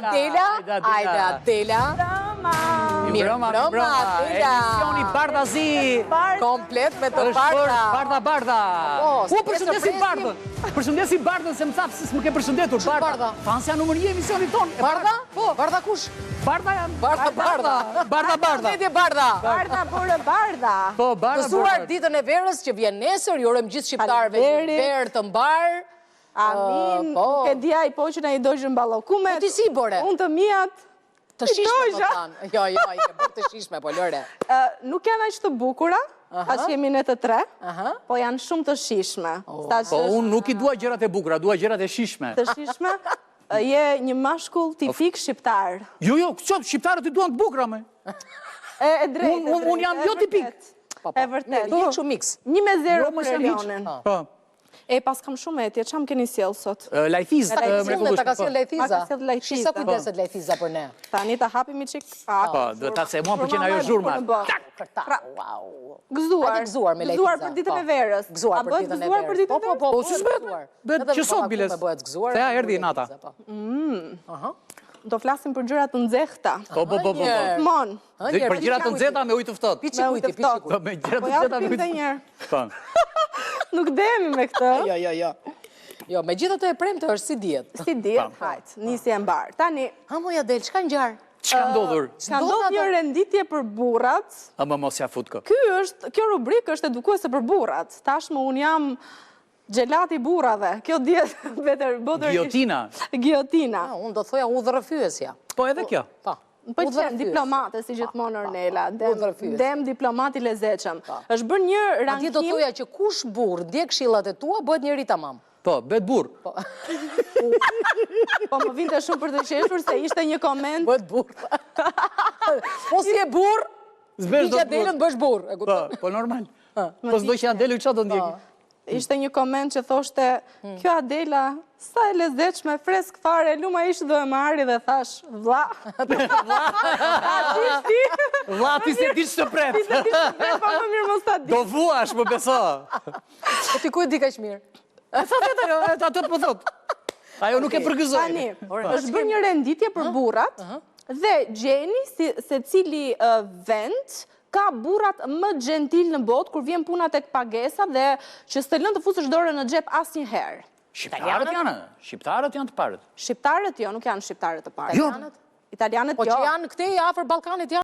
Adela. Ajde, Adela. Mirë mbrëma, Adela. Emisioni Bardhazi. Komplet me të Bardha. Bardha. Përshëndesi presim. Bardhën. Përshëndesi Bardhën se më thaf se s'më ke përshëndetur. Bardha? Fansja numër 1 e emisionit ton. Bardha? Po. Bardha kush? Bardha janë. Bardha. Bardha. Bardha por Bardha. Po, Bardha. Gëzuar ditën e verës që vjen nesër, ju urojmë gjithë shqiptarëve një verë të mbar. Amin, nuk e dia I po që na I dojshën ballokumet. Po ti si bore? Unë të mijat. Të shishme më tanë. Jo, I ke bërë të shishme, po lëre. Nuk janë aq të bukura, as jemi ne të tre, po janë shumë të shishme. Po unë nuk I dua gjërat e bukura, dua gjërat e shishme. Të shishme, je një mashkull tipik shqiptar. Jo, qëtë, shqiptarët I duan të bukura me. E drejtë. Unë jam jo tipik. E vërtet. Një kështu mix. 1-0 për Elionin. E pas kam shumë etje, çam keni sjell sot? Lajfiz, Ta ka sjell Lajfiza. Ta ka sjell Lajfiza. Shisa kujdeset Lajfiza për ne. Tani ta hapim I çik. Po, do ta se mua pëlqen ajo zhurma. Wow. Gëzuar me Lajfiza. Gëzuar për ditën e verës. Gëzuar për ditën e Gëzuar për verës. ditën e verës. Po, si s'bëhet? Bëhet që sot biles. Thea erdhi nata. Do flasim për gjëra të nxehta. Po. Mon. Për gjëra të nxehta me ujë të ftohtë. Piçi kujti. Me gjëra të Po ja nxehta me pim ujë të të njerë. ftohtë. Nuk demi me këtë. Jo, me gjithë të e premte është si diet. Si diet, hajt, nisi e mbar. Tani, Moja del, çka ngjar? Çka ndodhur? ka ndodhur një renditje për burrat. Ama mos ja fut kë. Kjo rubrikë është edukuese për burrat. Tashmë unë jam xhelati burrave. Kjo dihet vetë Giotina. Giotina. Unë do thoja udhërrëfyesja. Po edhe kjo. Po. Po që diplomate, si gjithmonë Ornela, dem diplomati lezeqëm. Është bërë një Atje do rankim... thoja që kush burr ndjek këshillat e tua, bëhet njeri tamam. Po, bet burr. Po më vinte shumë për të qeshur se ishte një koment... Bëhet burr. Po si e burr, Zbesh do që delën bësh burr. Po normal. Po s'do që Adelu çfarë do ndjeki? Ishte një koment që thoshte, kjo Adela, sa e lezeqme, fresk fare, luma ishtë do e marri dhe thash, vlla. Vlla, ti se dish të pret. Pa më mirë mos ta di. Do vuash, më beso. Po ti ku e di kaq mirë? Sa vetë ajo, ato po thot. Ajo nuk e përgëzoi. Tani, është bërë një renditje për burrat dhe gjeni se cili vend ka burrat më gentil në botë kur vjen puna tek pagesa dhe që s'të lën të fusësh dorën në xhep asnjëherë. Shqiptarët janë të parët. Shqiptarët jo, nuk janë shqiptarët të parë. Jo. Italianët Po jo. që janë këtej afër Ballkanit